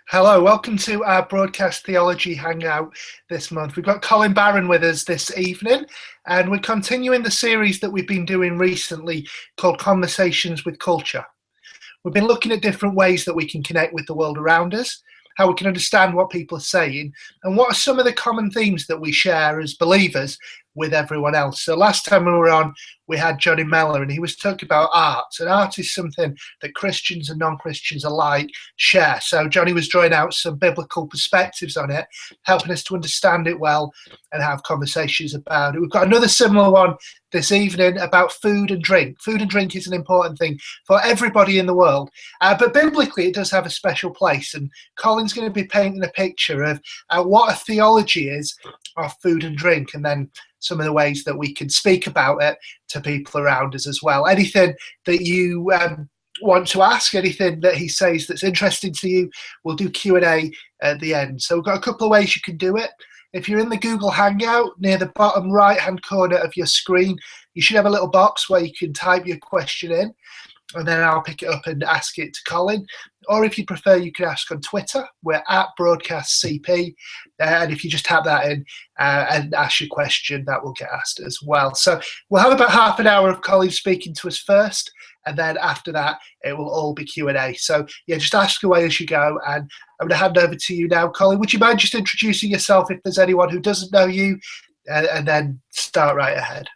Hello, welcome to our broadcast Theology Hangout this month. We've got Colin Baron with us this evening, and we're continuing the series that we've been doing recently called Conversations with Culture. We've been looking at different ways that we can connect with the world around us, how we can understand what people are saying, and what are some of the common themes that we share as believers with everyone else. So last time we were on, we had Johnny Mellor, and he was talking about art. And art is something that Christians and non-Christians alike share. So Johnny was drawing out some biblical perspectives on it, helping us to understand it well and have conversations about it. We've got another similar one this evening about food and drink. Food and drink is an important thing for everybody in the world, but biblically it does have a special place. And Colin's going to be painting a picture of what a theology is of food and drink, and then some of the ways that we can speak about it to people around us as well. Anything that you want to ask, anything that he says that's interesting to you, we'll do Q&A at the end. So we've got a couple of ways you can do it. If you're in the Google Hangout, near the bottom right-hand corner of your screen, you should have a little box where you can type your question in, and then I'll pick it up and ask it to Colin. Or if you prefer, you can ask on Twitter. We're at BroadcastCP. And if you just tap that in and ask your question, that will get asked as well. So we'll have about half an hour of Colin speaking to us first. And then after that, it will all be Q&A. So yeah, just ask away as you go. And I'm going to hand over to you now, Colin. Would you mind just introducing yourself if there's anyone who doesn't know you, and then start right ahead?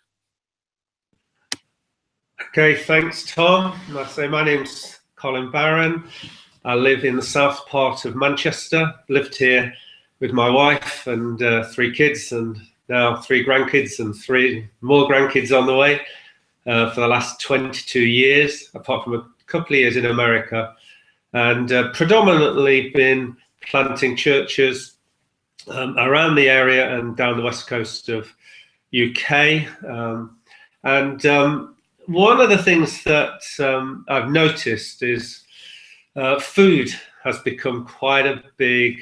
Okay, thanks, Tom. Like I say, my name's Colin Baron. I live in the south part of Manchester. Lived here with my wife and 3 kids, and now 3 grandkids and 3 more grandkids on the way for the last 22 years, apart from a couple of years in America, and predominantly been planting churches around the area and down the west coast of UK. One of the things that I've noticed is food has become quite a big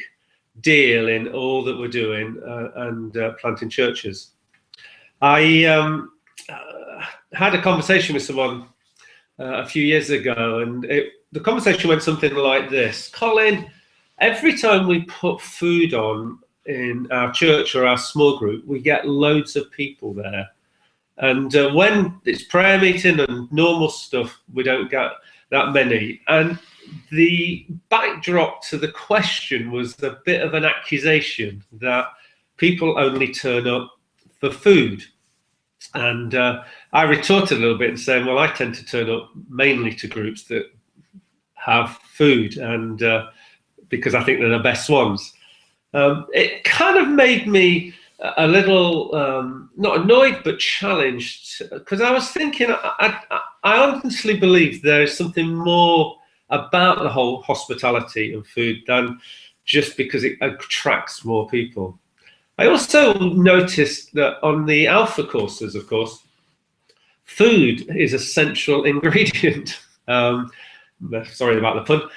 deal in all that we're doing and planting churches. I had a conversation with someone a few years ago, and the conversation went something like this: Colin, every time we put food on in our church or our small group, we get loads of people there. And when it's prayer meeting and normal stuff, we don't get that many. And the backdrop to the question was a bit of an accusation that people only turn up for food. And I retorted a little bit and saying, well, I tend to turn up mainly to groups that have food, and because I think they're the best ones. It kind of made me a little not annoyed but challenged, because I was thinking I honestly believe there is something more about the whole hospitality and food than just because it attracts more people. I also noticed that on the Alpha courses, of course, food is a central ingredient. Sorry about the pun.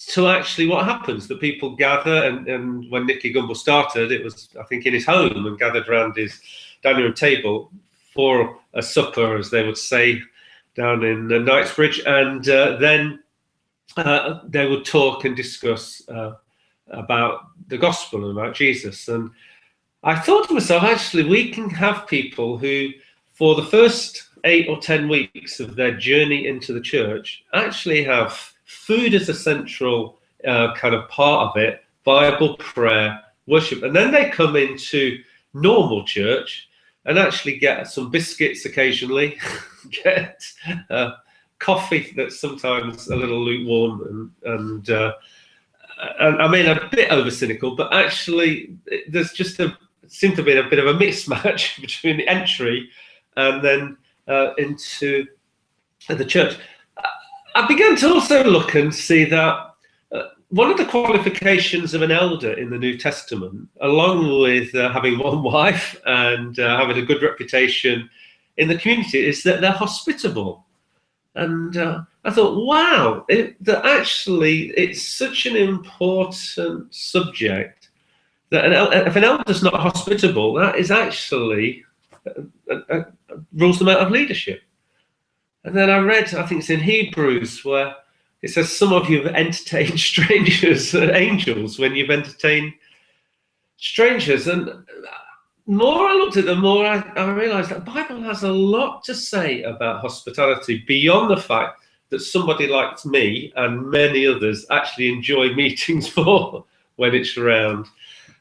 To actually what happens, that people gather, and when Nicky Gumbel started, it was, I think, in his home, and gathered around his dining room table for a supper, as they would say down in Knightsbridge, and then they would talk and discuss about the gospel and about Jesus. And I thought to myself, actually, we can have people who, for the first 8 or 10 weeks of their journey into the church, actually have food as a central kind of part of it, Bible, prayer, worship, and then they come into normal church and actually get some biscuits occasionally, get coffee that's sometimes a little lukewarm, and I mean, a bit over cynical, but actually there's just seemed to be a bit of a mismatch between the entry and then into the church. I began to also look and see that one of the qualifications of an elder in the New Testament, along with having one wife and having a good reputation in the community, is that they're hospitable. And I thought, wow, that actually it's such an important subject that if an elder's not hospitable, that is actually rules them out of leadership. And then I read, I think it's in Hebrews, where it says some of you have entertained strangers, angels, when you've entertained strangers. And the more I looked at them, more I realised that the Bible has a lot to say about hospitality beyond the fact that somebody like me and many others actually enjoy meetings for when it's around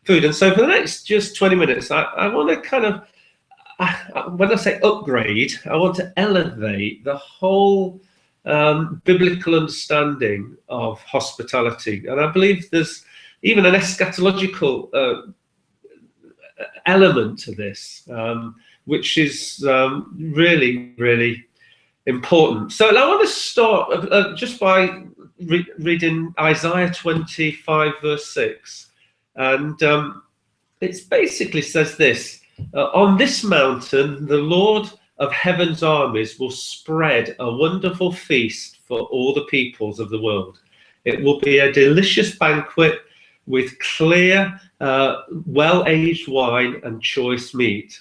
food. And so for the next just 20 minutes, I want to kind of, when I say upgrade, I want to elevate the whole biblical understanding of hospitality. And I believe there's even an eschatological element to this, which is really, really important. So I want to start just by reading Isaiah 25, verse 6. And it basically says this: on this mountain, the Lord of heaven's armies will spread a wonderful feast for all the peoples of the world. It will be a delicious banquet with clear, well-aged wine and choice meat.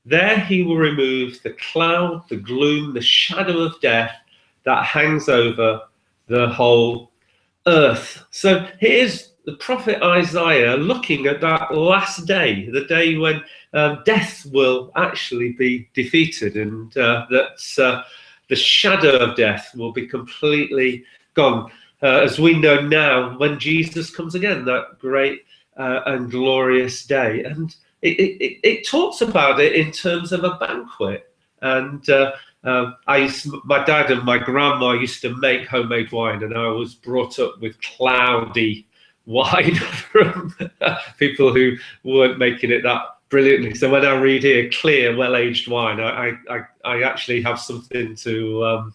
There he will remove the cloud, the gloom, the shadow of death that hangs over the whole earth. So here's the prophet Isaiah looking at that last day, the day when death will actually be defeated, and that the shadow of death will be completely gone. As we know now, when Jesus comes again, that great and glorious day. And it talks about it in terms of a banquet. And my dad and my grandma used to make homemade wine, and I was brought up with cloudy wine from people who weren't making it that brilliantly. So when I read here clear, well-aged wine, I actually have something to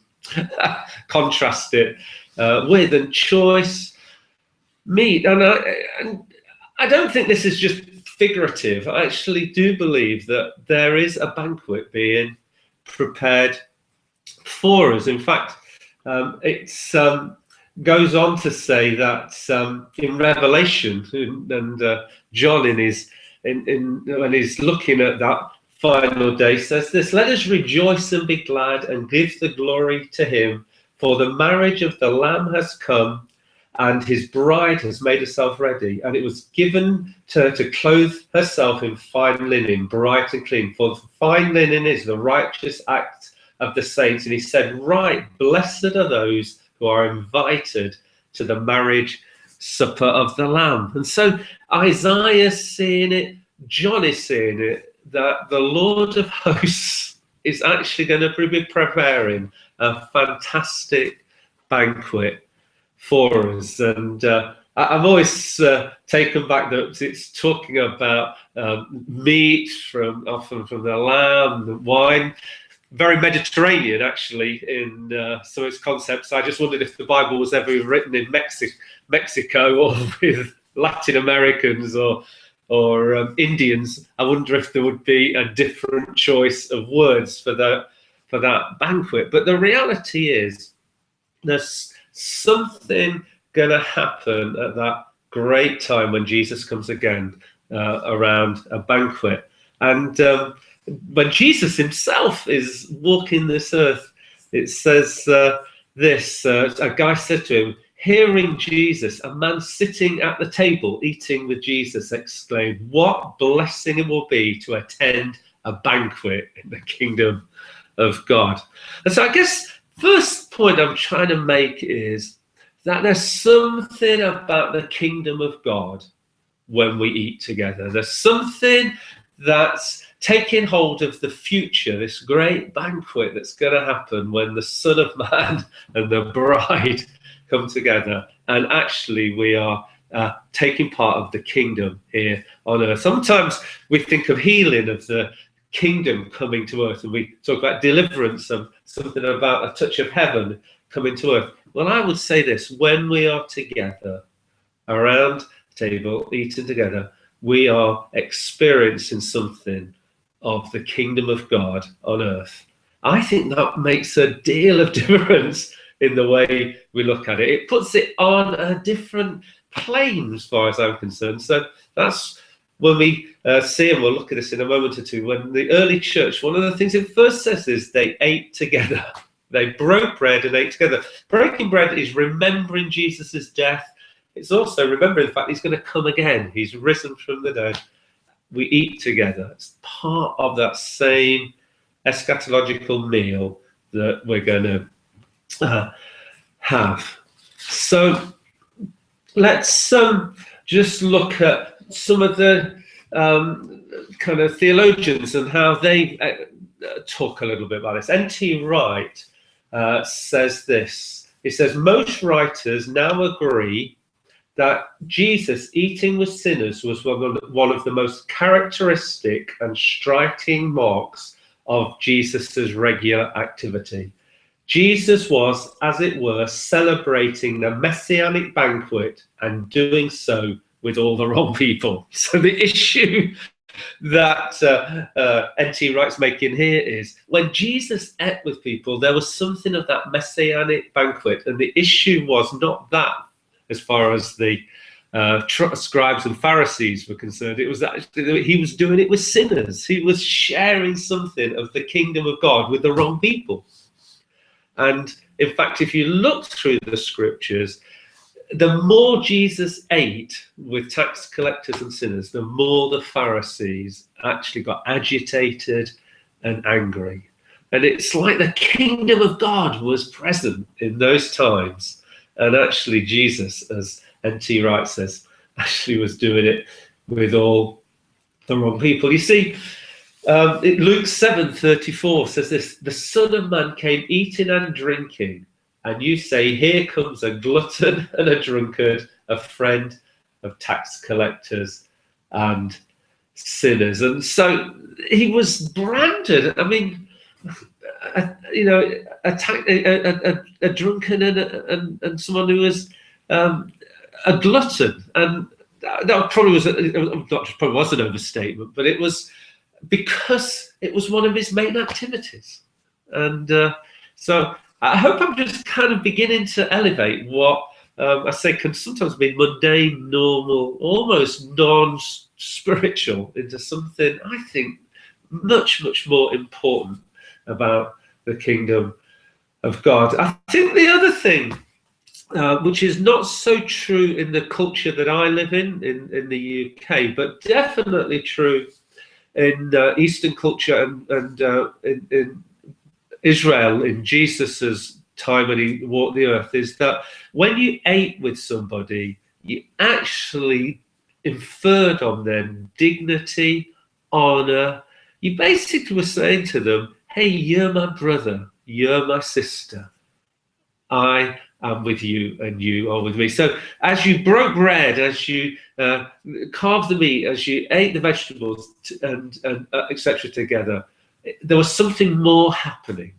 contrast it with, and choice meat. And I don't think this is just figurative. I actually do believe that there is a banquet being prepared for us. In fact, it's goes on to say that in Revelation, and John when he's looking at that final day, says this: let us rejoice and be glad and give the glory to him, for the marriage of the Lamb has come, and his bride has made herself ready. And it was given to clothe herself in fine linen, bright and clean, for fine linen is the righteous act of the saints. And he said, right, blessed are those who are invited to the marriage supper of the Lamb. And so Isaiah's seeing it, John is seeing it, that the Lord of hosts is actually going to be preparing a fantastic banquet for us. And I'm always taken back that it's talking about meat often from the lamb, the wine. Very Mediterranean, actually, in some of its concepts. I just wondered if the Bible was ever written in Mexico or with Latin Americans or Indians. I wonder if there would be a different choice of words for that banquet. But the reality is, there's something going to happen at that great time when Jesus comes again around a banquet. And when Jesus himself is walking this earth, it says this: a guy said to him, hearing Jesus, a man sitting at the table eating with Jesus exclaimed, what blessing it will be to attend a banquet in the kingdom of God. And so I guess first point I'm trying to make is that there's something about the kingdom of God when we eat together. There's something that's taking hold of the future, this great banquet that's going to happen when the Son of Man and the bride come together. And actually we are taking part of the kingdom here on earth. Sometimes we think of healing, of the kingdom coming to earth, and we talk about deliverance, of something about a touch of heaven coming to earth. Well, I would say this: when we are together around the table eating together, we are experiencing something of the kingdom of God on earth. I think that makes a deal of difference in the way we look at it. It puts it on a different plane as far as I'm concerned. So that's when we see, and we'll look at this in a moment or two, when the early church, one of the things it first says is they ate together. They broke bread and ate together. Breaking bread is remembering Jesus' death. It's also remembering the fact he's going to come again. He's risen from the dead. We eat together. It's part of that same eschatological meal that we're going to have. So let's just look at some of the kind of theologians and how they talk a little bit about this. N.T. Wright says this. He says, most writers now agree that Jesus eating with sinners was one of the most characteristic and striking marks of Jesus's regular activity. Jesus was, as it were, celebrating the messianic banquet and doing so with all the wrong people. So the issue that N.T. Wright's making here is when Jesus ate with people, there was something of that messianic banquet, and the issue was not that as far as the scribes and Pharisees were concerned. It was that he was doing it with sinners. He was sharing something of the kingdom of God with the wrong people. And in fact, if you look through the scriptures, the more Jesus ate with tax collectors and sinners, the more the Pharisees actually got agitated and angry. And it's like the kingdom of God was present in those times. And actually Jesus, as N.T. Wright says, actually was doing it with all the wrong people. You see, Luke 7:34 says this, the Son of Man came eating and drinking, and you say, here comes a glutton and a drunkard, a friend of tax collectors and sinners. And so he was branded. I mean, a drunkard and someone who was a glutton. And that probably was an overstatement, but it was because it was one of his main activities. And so I hope I'm just kind of beginning to elevate what I say can sometimes be mundane, normal, almost non-spiritual into something I think much, much more important about the kingdom of God. I think the other thing, which is not so true in the culture that I live in the UK, but definitely true in Eastern culture and in Israel in Jesus's time when he walked the earth, is that when you ate with somebody, you actually inferred on them dignity, honor. You basically were saying to them, hey, you're my brother, you're my sister. I am with you and you are with me. So as you broke bread, as you carved the meat, as you ate the vegetables and etc. together, there was something more happening.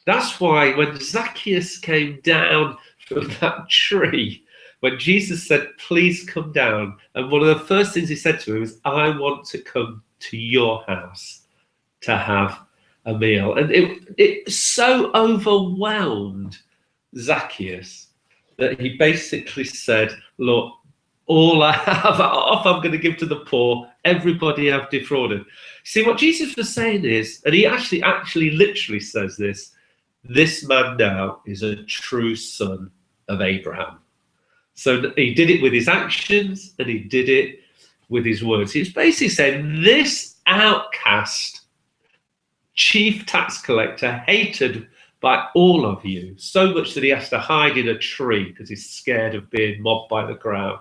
That's why when Zacchaeus came down from that tree, when Jesus said, please come down, and one of the first things he said to him was, I want to come to your house to have a meal. And it so overwhelmed Zacchaeus that he basically said, look, all I have off I'm going to give to the poor, everybody I've defrauded. See, what Jesus was saying is, and he actually literally says this man now is a true son of Abraham. So he did it with his actions and he did it with his words. He's basically saying this outcast chief tax collector, hated by all of you, so much that he has to hide in a tree because he's scared of being mobbed by the crowd.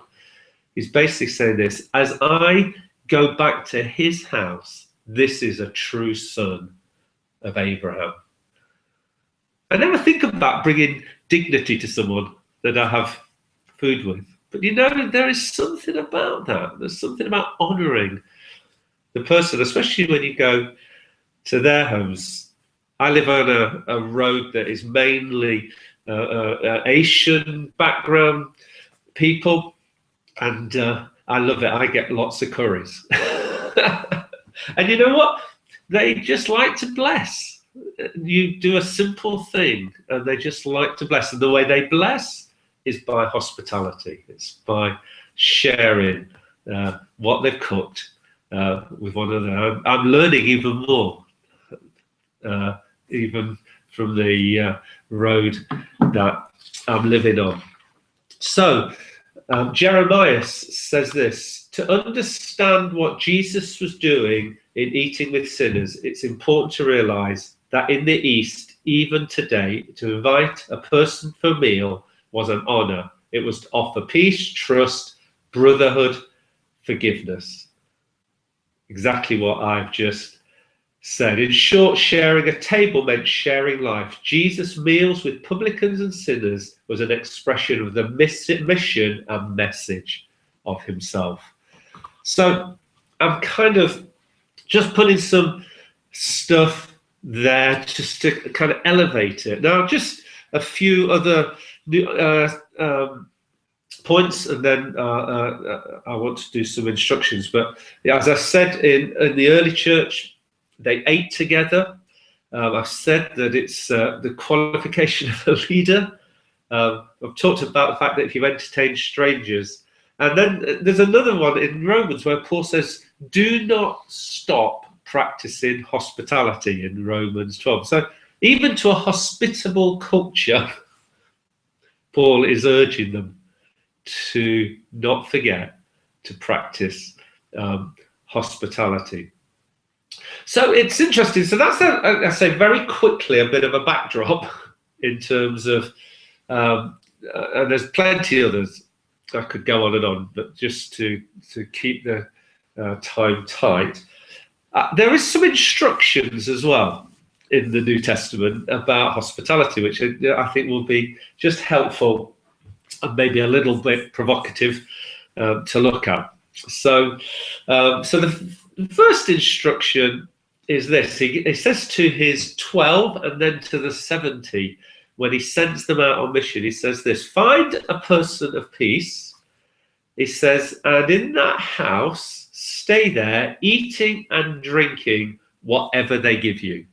He's basically saying this, as I go back to his house, this is a true son of Abraham. I never think about bringing dignity to someone that I have food with. But you know, there is something about that. There's something about honouring the person, especially when you go to their homes. I live on a road that is mainly Asian background people, and I love it. I get lots of curries. And you know what? They just like to bless. You do a simple thing and they just like to bless. And the way they bless is by hospitality. It's by sharing what they've cooked with one another. I'm learning even more, even from the road that I'm living on. So Jeremiah says this: to understand what Jesus was doing in eating with sinners, it's important to realize that in the East, even today, to invite a person for a meal was an honor. It was to offer peace, trust, brotherhood, forgiveness. Exactly what I've just said. In short, sharing a table meant sharing life. Jesus' meals with publicans and sinners was an expression of the mission and message of himself. So I'm kind of just putting some stuff there just to kind of elevate it. Now, just a few other points, and then I want to do some instructions. But yeah, as I said, in the early church, they ate together. I've said that it's the qualification of a leader. I've talked about the fact that if you entertain strangers, and then there's another one in Romans where Paul says, do not stop practicing hospitality in Romans 12. So even to a hospitable culture, Paul is urging them to not forget to practice hospitality. So it's interesting. So that's, I say very quickly, a bit of a backdrop in terms of, and there's plenty others. I could go on and on, but just to keep the time tight, there is some instructions as well in the New Testament about hospitality, which I think will be just helpful and maybe a little bit provocative to look at. So, the first instruction is this. He says to his 12 and then to the 70, when he sends them out on mission, he says this: find a person of peace, he says, and in that house, stay there, eating and drinking whatever they give you.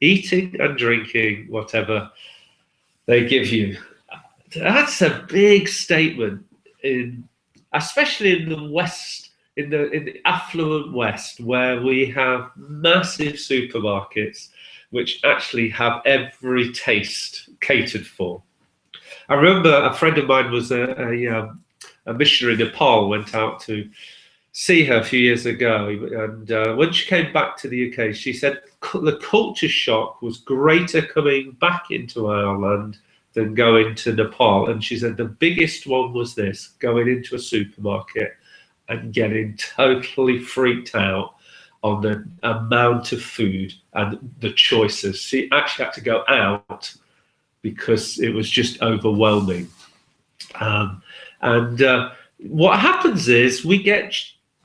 Eating and drinking whatever they give you. That's a big statement, especially in the West, in the affluent West, where we have massive supermarkets which actually have every taste catered for. I remember a friend of mine was a missionary in Nepal, went out to see her a few years ago, and when she came back to the UK, she said the culture shock was greater coming back into our land than going to Nepal. And she said the biggest one was this: going into a supermarket and getting totally freaked out on the amount of food and the choices. She actually had to go out because it was just overwhelming. What happens is we get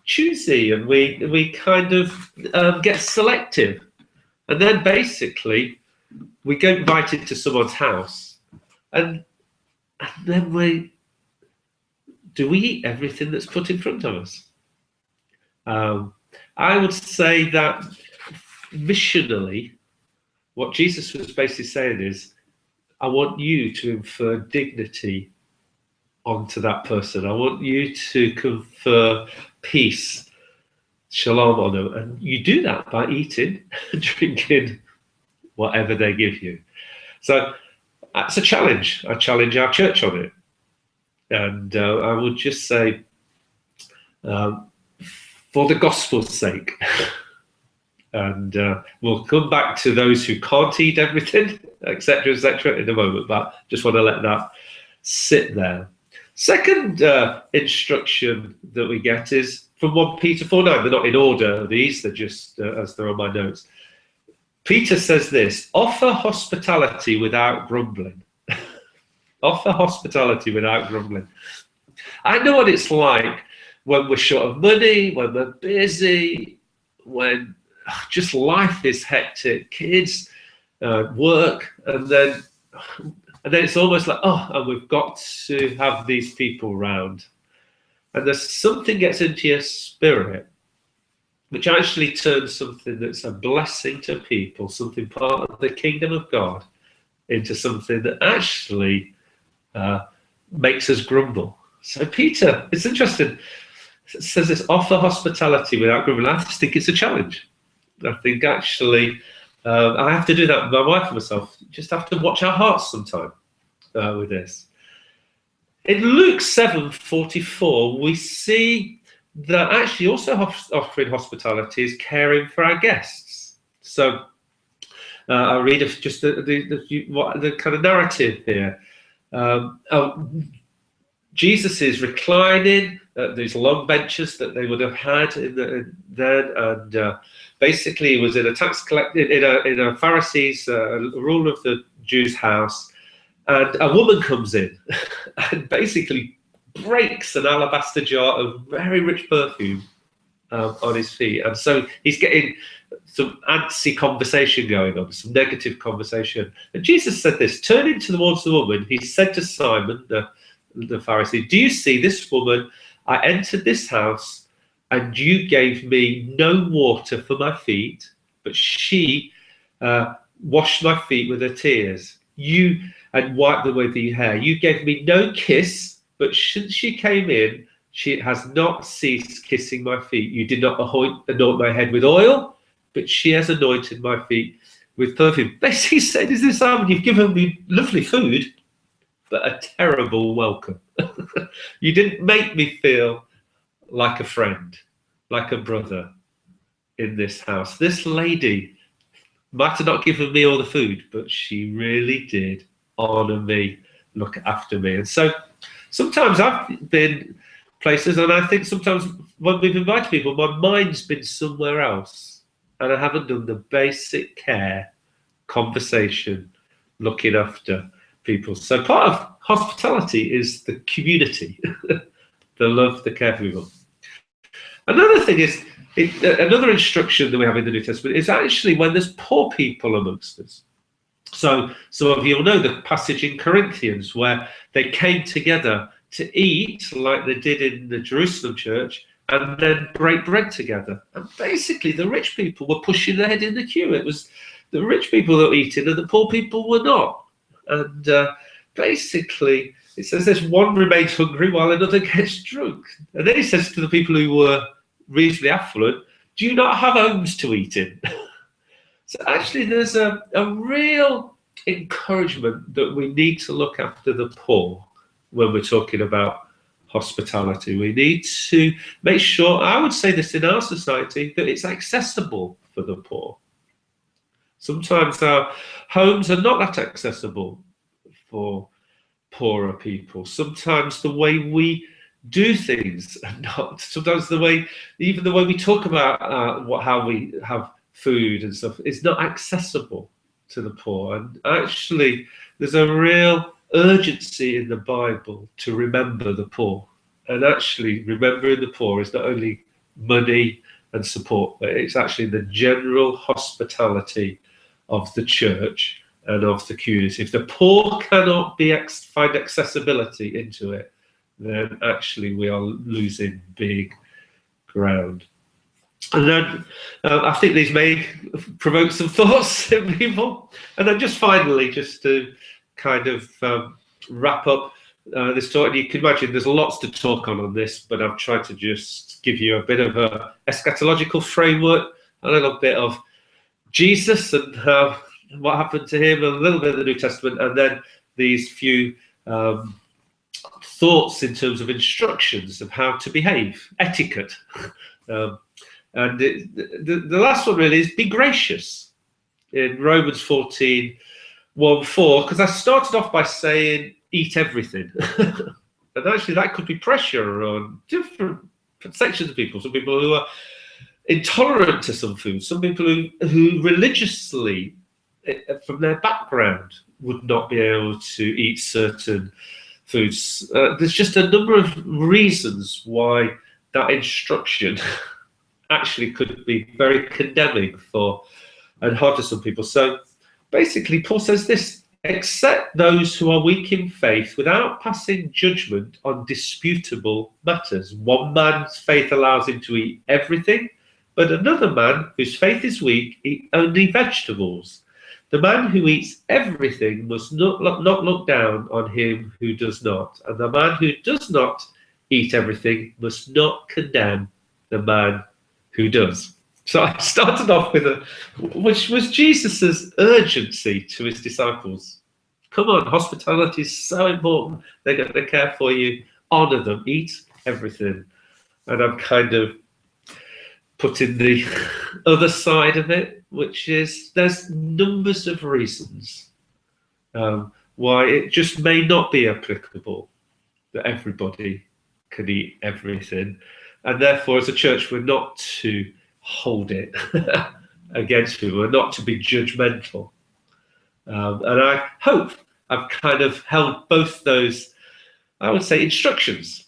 choosy, and we kind of get selective, and then basically we get invited to someone's house, and then we eat everything that's put in front of us. I would say that missionally, what Jesus was basically saying is, I want you to infer dignity onto that person. I want you to confer peace, shalom on them. And you do that by eating and drinking whatever they give you. So that's a challenge. I challenge our church on it. And I would just say, for the gospel's sake, and we'll come back to those who can't eat everything, etc., in a moment, but just want to let that sit there. Second instruction that we get is from 1 Peter 4:9. They're not in order, these, they're just as they're on my notes. Peter says this: offer hospitality without grumbling. Offer hospitality without grumbling. I know what it's like when we're short of money, when we're busy, when just life is hectic, kids, work, and then it's almost like, and we've got to have these people round. And there's something gets into your spirit which actually turns something that's a blessing to people, something part of the kingdom of God, into something that actually makes us grumble. So Peter, it's interesting, says this: offer hospitality without grumbling. I just think it's a challenge. I think actually I have to do that with my wife and myself. Just have to watch our hearts sometime with this. In Luke 7:44, we see that actually also offering hospitality is caring for our guests. So I'll read just the kind of narrative here. Jesus is reclining at these long benches that they would have had then, and basically he was in a tax collector in a Pharisee's rule of the Jews' house, and a woman comes in and basically breaks an alabaster jar of very rich perfume on his feet, and so he's getting some antsy conversation going on, some negative conversation. And Jesus said this, turning towards the woman, he said to Simon, the Pharisee, do you see this woman? I entered this house and you gave me no water for my feet, but she washed my feet with her tears. And wiped them with your hair. You gave me no kiss, but since she came in, she has not ceased kissing my feet. You did not anoint my head with oil, but she has anointed my feet with perfume. Basically said, is this Simon, you've given me lovely food, but a terrible welcome. You didn't make me feel like a friend, like a brother in this house. This lady might have not given me all the food, but she really did honor me, look after me. And so sometimes I've been places, and I think sometimes when we've invited people, my mind's been somewhere else, and I haven't done the basic care, conversation, looking after people. So part of hospitality is the community, the love, the care for people. Another thing is, another instruction that we have in the New Testament is actually when there's poor people amongst us. So some of you will know the passage in Corinthians where they came together to eat like they did in the Jerusalem church and then break bread together. And basically the rich people were pushing ahead in the queue. It was the rich people that were eating and the poor people were not. And basically it says this, one remains hungry while another gets drunk. And then he says to the people who were reasonably affluent, do you not have homes to eat in? So actually there's a real encouragement that we need to look after the poor when we're talking about hospitality. We need to make sure, I would say this in our society, that it's accessible for the poor. Sometimes our homes are not that accessible for poorer people. Sometimes the way we do things are not. Sometimes even the way we talk about how we have food and stuff is not accessible to the poor. And actually there's a real urgency in the Bible to remember the poor. And actually remembering the poor is not only money and support, but it's actually the general hospitality of the church and of the community. If the poor cannot find accessibility into it, then actually we are losing big ground. And then I think these may provoke some thoughts in people. And then just finally, just to kind of wrap up this talk, and you can imagine there's lots to talk on this, but I've tried to just give you a bit of a eschatological framework, a little bit of Jesus and what happened to him, a little bit of the New Testament, and then these few thoughts in terms of instructions of how to behave, etiquette. And the last one really is be gracious in Romans 14:1-4, because I started off by saying eat everything. And actually that could be pressure on different sections of people. Some people who are intolerant to some food, some people who religiously, from their background, would not be able to eat certain foods. There's just a number of reasons why that instruction actually could be very condemning and hard to some people. So basically Paul says this, accept those who are weak in faith without passing judgment on disputable matters. One man's faith allows him to eat everything, but another man whose faith is weak eat only vegetables. The man who eats everything must not look down on him who does not, and the man who does not eat everything must not condemn the man who does. So I started off with which was Jesus's urgency to his disciples. Come on, hospitality is so important. They're going to care for you. Honor them. Eat everything. And I'm kind of putting the other side of it, which is there's numbers of reasons why it just may not be applicable that everybody can eat everything. And therefore, as a church, we're not to hold it against people. We're not to be judgmental. And I hope I've kind of held both those, I would say, instructions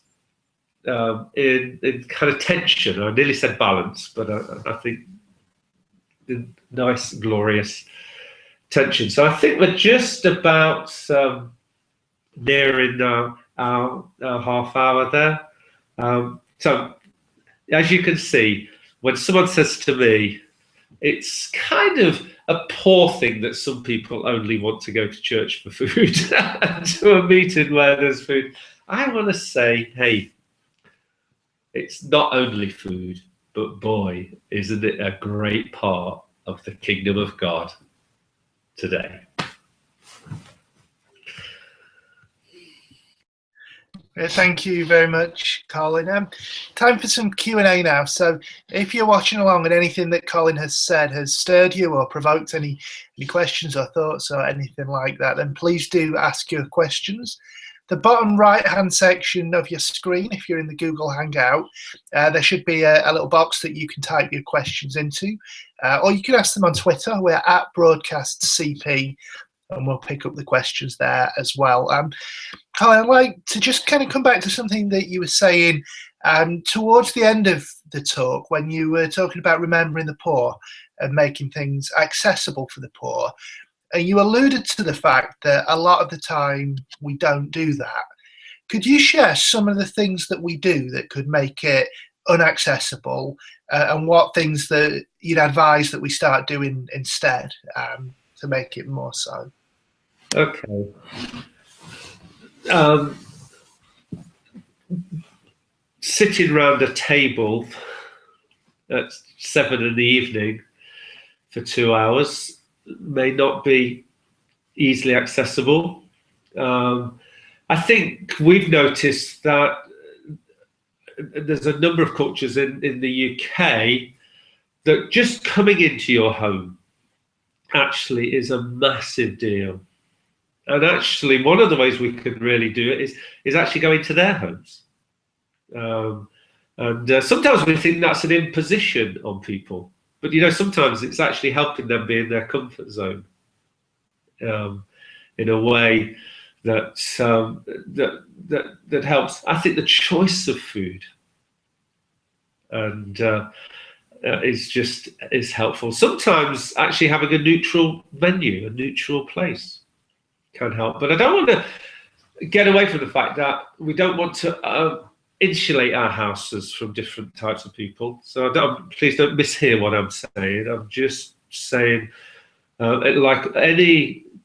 in kind of tension. I nearly said balance, but I think in nice, glorious tension. So I think we're just about nearing our half hour there. So as you can see, when someone says to me, it's kind of a poor thing that some people only want to go to church for food, to a meeting where there's food. I want to say, hey, it's not only food, but boy, isn't it a great part of the kingdom of God today. Thank you very much, Colin. Time for some Q&A now. So if you're watching along and anything that Colin has said has stirred you or provoked any questions or thoughts or anything like that, then please do ask your questions. The bottom right-hand section of your screen, if you're in the Google Hangout, there should be a little box that you can type your questions into, or you can ask them on Twitter. We're at BroadcastCP, and we'll pick up the questions there as well. Colin, I'd like to just kind of come back to something that you were saying towards the end of the talk when you were talking about remembering the poor and making things accessible for the poor. And you alluded to the fact that a lot of the time we don't do that. Could you share some of the things that we do that could make it unaccessible and what things that you'd advise that we start doing instead to make it more so? Okay. Sitting around a table at 7 in the evening for 2 hours may not be easily accessible. I think we've noticed that there's a number of cultures in the UK that just coming into your home actually is a massive deal. And actually, one of the ways we can really do it is actually going to their homes. And sometimes we think that's an imposition on people, but sometimes it's actually helping them be in their comfort zone in a way that that helps. I think the choice of food and is helpful. Sometimes actually having a neutral menu, a neutral place, can help. But I don't want to get away from the fact that we don't want to insulate our houses from different types of people. So please don't mishear what I'm saying. I'm just saying, like anything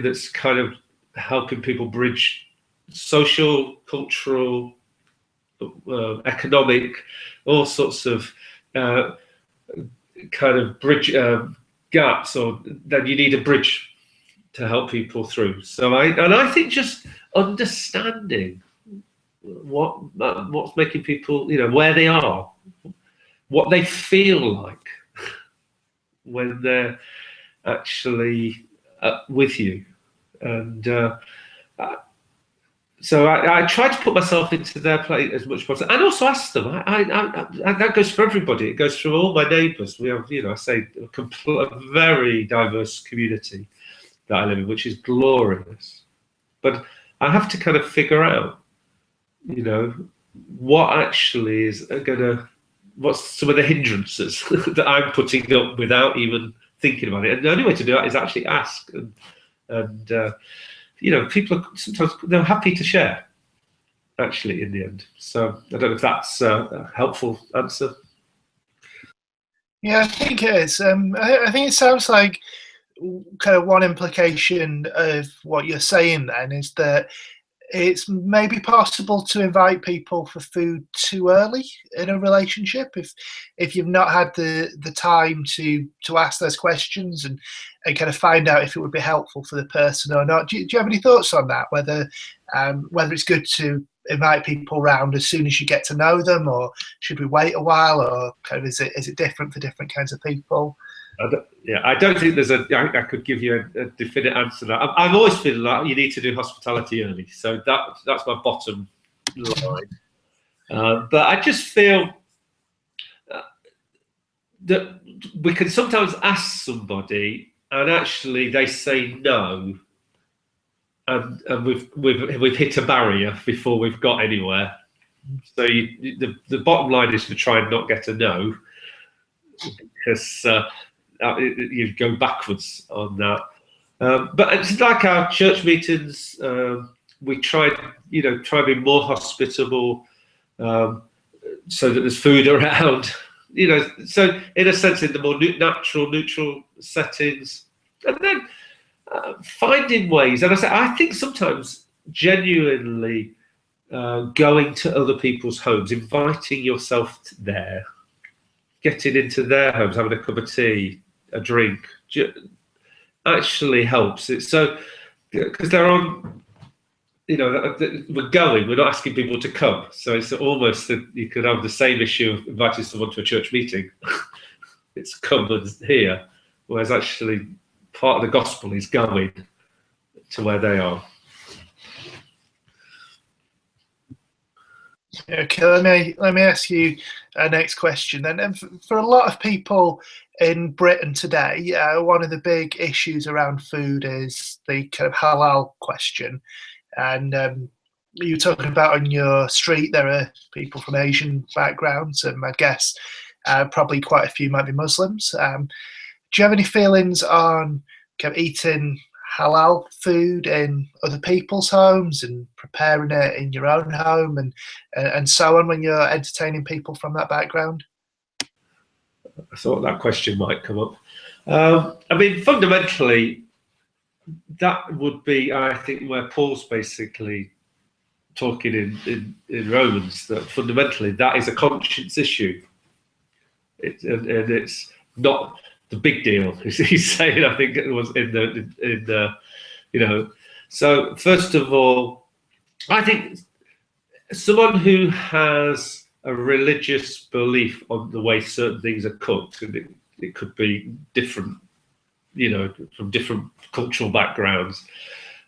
that's kind of helping people bridge social, cultural, economic, all sorts of kind of bridge gaps, or then you need a bridge to help people through. So I think just understanding what's making people, where they are, what they feel like when they're actually with you, and so I try to put myself into their place as much as possible, and also ask them. That goes for everybody. It goes through all my neighbours. We have, I say, a very diverse community that I live in, which is glorious. But I have to kind of figure out, what actually is what's some of the hindrances that I'm putting up without even thinking about it. And the only way to do that is actually ask. And people are sometimes, they're happy to share, actually, in the end. So I don't know if that's a helpful answer. Yeah, I think it is. I think it sounds like kind of one implication of what you're saying then is that it's maybe possible to invite people for food too early in a relationship if you've not had the time to ask those questions and kind of find out if it would be helpful for the person or not. Do you have any thoughts on that? Whether it's good to invite people round as soon as you get to know them, or should we wait a while, or kind of is it different for different kinds of people? I don't think I could give you a definite answer to that. I've always feel like you need to do hospitality early, so that's my bottom line. But I just feel that we can sometimes ask somebody and actually they say no, and we've hit a barrier before we've got anywhere. So the bottom line is to try and not get a no, because you go backwards on that. But it's like our church meetings. We try to be more hospitable, so that there's food around. So in a sense, in the more neutral settings, and then finding ways. And I think sometimes genuinely going to other people's homes, inviting yourself there, getting into their homes, having a cup of tea, a drink, actually helps. It's so, because they're on, we're going, we're not asking people to come. So it's almost that you could have the same issue of inviting someone to a church meeting. It's come and here, whereas actually part of the gospel is going to where they are. Okay, let me ask you a next question then. And for a lot of people in Britain today, one of the big issues around food is the kind of halal question. And you were talking about on your street, there are people from Asian backgrounds, and I guess probably quite a few might be Muslims. Do you have any feelings on kind of eating halal food in other people's homes and preparing it in your own home and so on when you're entertaining people from that background? I thought that question might come up. I mean, fundamentally, that would be, I think, where Paul's basically talking in Romans, that fundamentally that is a conscience issue. And it's not the big deal. He's saying, I think it was in the So first of all, I think someone who has a religious belief on the way certain things are cooked, and it could be different, from different cultural backgrounds,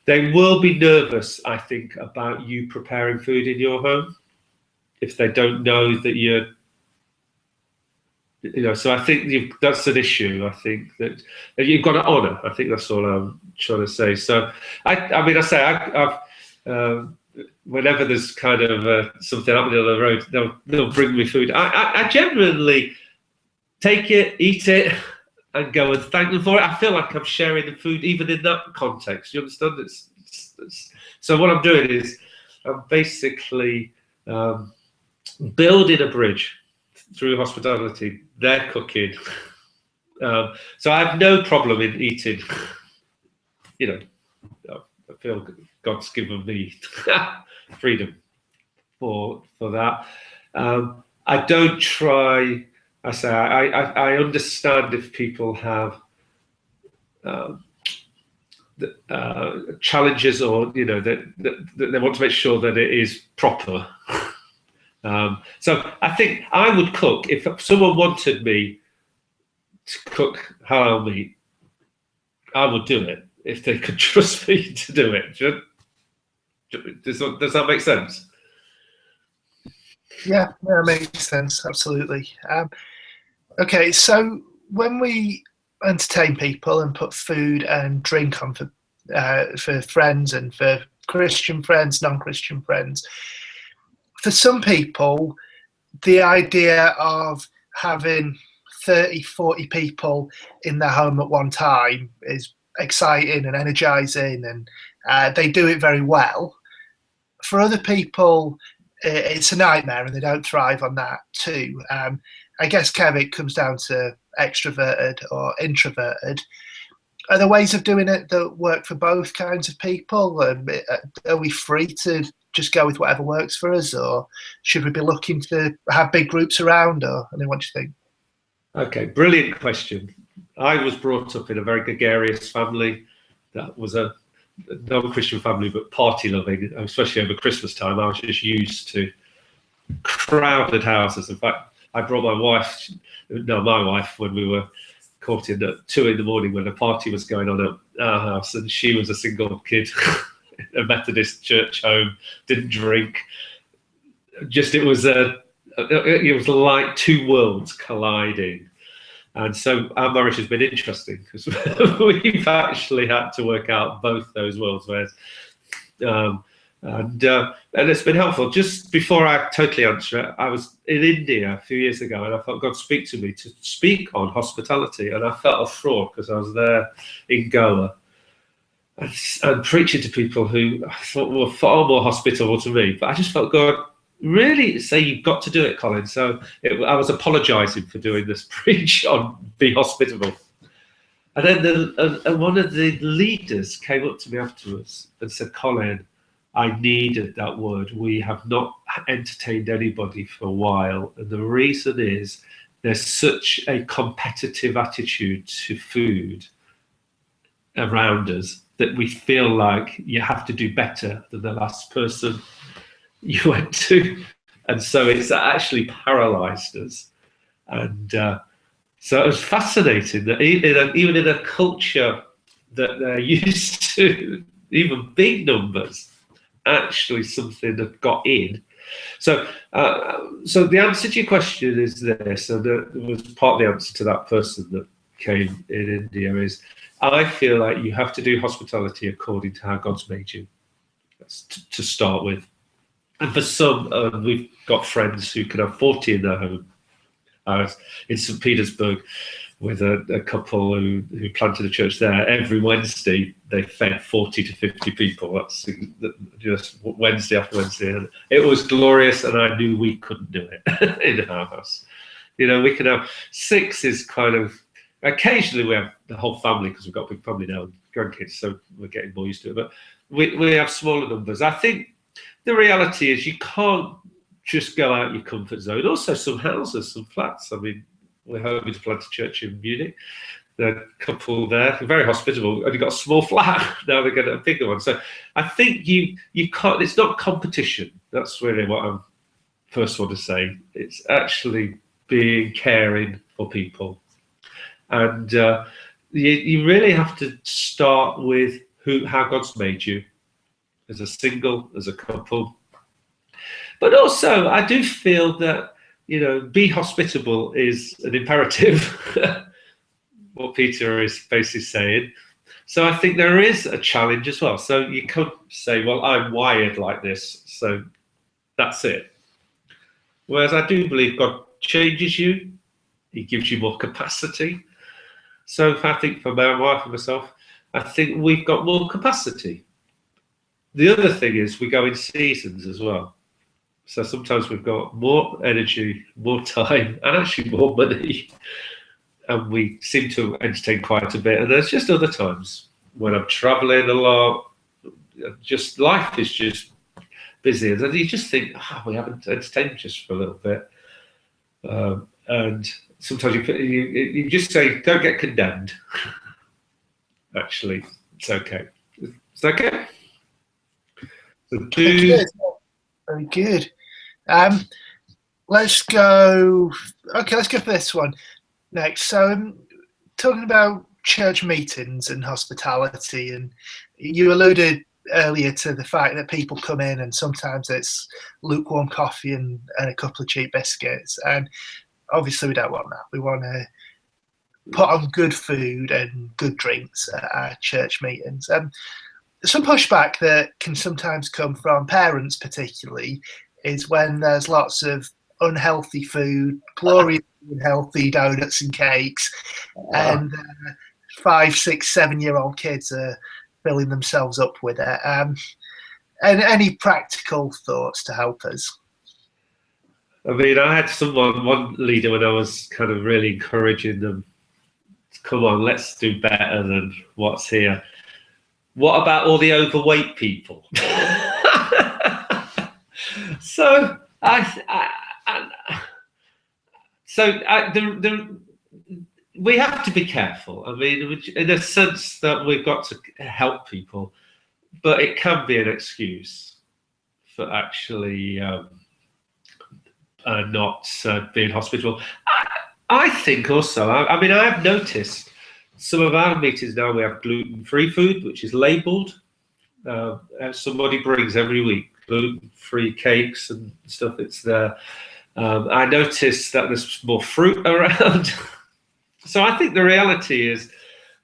they will be nervous, I think, about you preparing food in your home if they don't know that you're. So I think that's an issue. I think that you've got to honour. I think that's all I'm trying to say. So I've whenever there's kind of something happening on the road, they'll bring me food. I genuinely take it, eat it, and go and thank them for it. I feel like I'm sharing the food, even in that context. You understand? So what I'm doing is I'm basically building a bridge through hospitality. They're cooking. So I have no problem in eating. I feel God's given me freedom for that. I don't try. I understand if people have challenges, or that they want to make sure that it is proper. So I think I would cook if someone wanted me to cook halal meat. I would do it if they could trust me to do it. Does that make sense? Yeah, that makes sense. Absolutely. Okay, so when we entertain people and put food and drink on for friends and for Christian friends, non-Christian friends, for some people, the idea of having 30, 40 people in their home at one time is exciting and energizing, and they do it very well. For other people, it's a nightmare and they don't thrive on that too. I guess, Kev, it comes down to extroverted or introverted. Are there ways of doing it that work for both kinds of people? Are we free to just go with whatever works for us, or should we be looking to have big groups around? Or I mean, what do you think? Okay, brilliant question. I was brought up in a very gregarious family. That was a non-Christian family, but party-loving, especially over Christmas time. I was just used to crowded houses. In fact, I brought my wife, when we were caught in at 2 a.m. when a party was going on at our house, and she was a single kid, a Methodist church home, didn't drink. Just it was like two worlds colliding. And so our marriage has been interesting because we've actually had to work out both those worlds. And it's been helpful. Just before I totally answer it, I was in India a few years ago, and I felt God speak to me to speak on hospitality, and I felt a fraud because I was there in Goa and preaching to people who I thought were far more hospitable to me. But I just felt God really say, you've got to do it, Colin. So I was apologising for doing this preach on be hospitable. And then one of the leaders came up to me afterwards and said, Colin, I needed that word. We have not entertained anybody for a while. And the reason is there's such a competitive attitude to food around us that we feel like you have to do better than the last person you went to. And so it's actually paralyzed us. And so it was fascinating that even in a culture that they're used to, even big numbers, actually something that got in. So the answer to your question is this, and it was part of the answer to that person that came in India, is I feel like you have to do hospitality according to how God's made you. That's to start with. And for some, we've got friends who can have 40 in their home. I was in St. Petersburg with a couple who planted a church there. Every Wednesday, they fed 40 to 50 people. That's just Wednesday after Wednesday. And it was glorious, and I knew we couldn't do it in our house. You know, we could have 6 is kind of, occasionally we have the whole family because we've got a big family now, grandkids, so we're getting more used to it. But we have smaller numbers. I think the reality is you can't just go out your comfort zone. Also, some houses, some flats. I mean, we're hoping to plant a church in Munich. The couple there, very hospitable, only got a small flat. Now they're getting a bigger one. So I think you can't. It's not competition. That's really what I first want to say. It's actually being caring for people, and you really have to start with how God's made you, as a single, as a couple. But also, I do feel that, you know, be hospitable is an imperative, what Peter is basically saying. So I think there is a challenge as well. So you could say, well, I'm wired like this, so that's it. Whereas I do believe God changes you. He gives you more capacity. So I think for my wife and myself, I think we've got more capacity. The other thing is we go in seasons as well. So sometimes we've got more energy, more time, and actually more money. And we seem to entertain quite a bit. And there's just other times when I'm traveling a lot, just life is just busy. And you just think, we haven't entertained just for a little bit. And sometimes you just say, don't get condemned. Actually, it's okay. It's okay. Very good. Let's go. Okay, let's go for this one next. So, talking about church meetings and hospitality, and you alluded earlier to the fact that people come in and sometimes it's lukewarm coffee and a couple of cheap biscuits, and obviously we don't want that. We want to put on good food and good drinks at our church meetings. Some pushback that can sometimes come from parents, particularly, is when there's lots of unhealthy food, gloriously unhealthy donuts and cakes, and 5, 6, 7-year-old kids are filling themselves up with it. And any practical thoughts to help us? I mean, I had one leader when I was kind of really encouraging them come on, let's do better than what's here. What about all the overweight people? So we have to be careful. I mean, in a sense that we've got to help people, but it can be an excuse for actually not being hospitable. I think also, I mean, I have noticed some of our meetings now, we have gluten-free food, which is labelled. Somebody brings every week gluten-free cakes and stuff. It's there. I noticed that there's more fruit around. So I think the reality is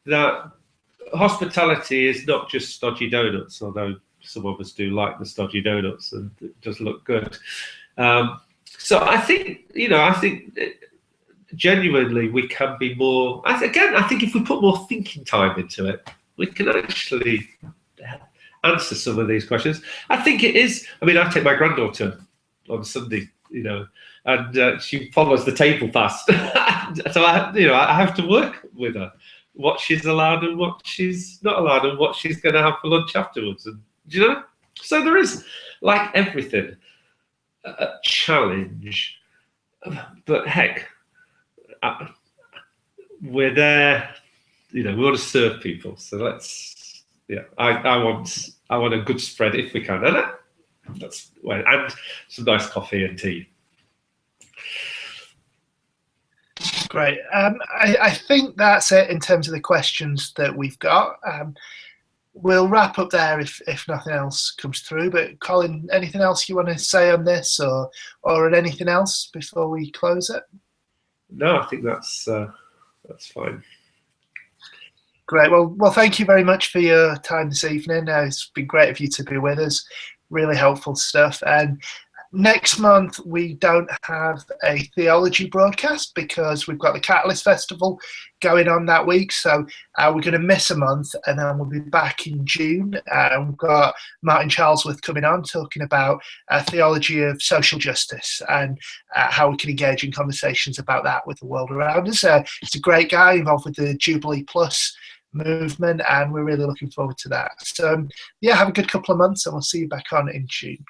that hospitality is not just stodgy donuts, although some of us do like the stodgy donuts and it does look good. So I think, genuinely we can be more, I think if we put more thinking time into it, we can actually answer some of these questions. I think it is, I mean, I take my granddaughter on Sunday, and she follows the table fast. So I have to work with her, what she's allowed and what she's not allowed and what she's going to have for lunch afterwards. And so there is, like everything, a challenge, but heck, we're there, we want to serve people. So let's, I want a good spread if we can, and and some nice coffee and tea. Great. I think that's it in terms of the questions that we've got. We'll wrap up there if nothing else comes through. But Colin, anything else you want to say on this, or on anything else before we close it? No, I think that's fine. Great. Well, thank you very much for your time this evening. It's been great of you to be with us. Really helpful stuff. And next month we don't have a theology broadcast because we've got the Catalyst Festival going on that week. So we're going to miss a month, and then we'll be back in June. We've got Martin Charlesworth coming on talking about theology of social justice and how we can engage in conversations about that with the world around us. He's a great guy involved with the Jubilee Plus movement, and we're really looking forward to that. So have a good couple of months, and we'll see you back on in June.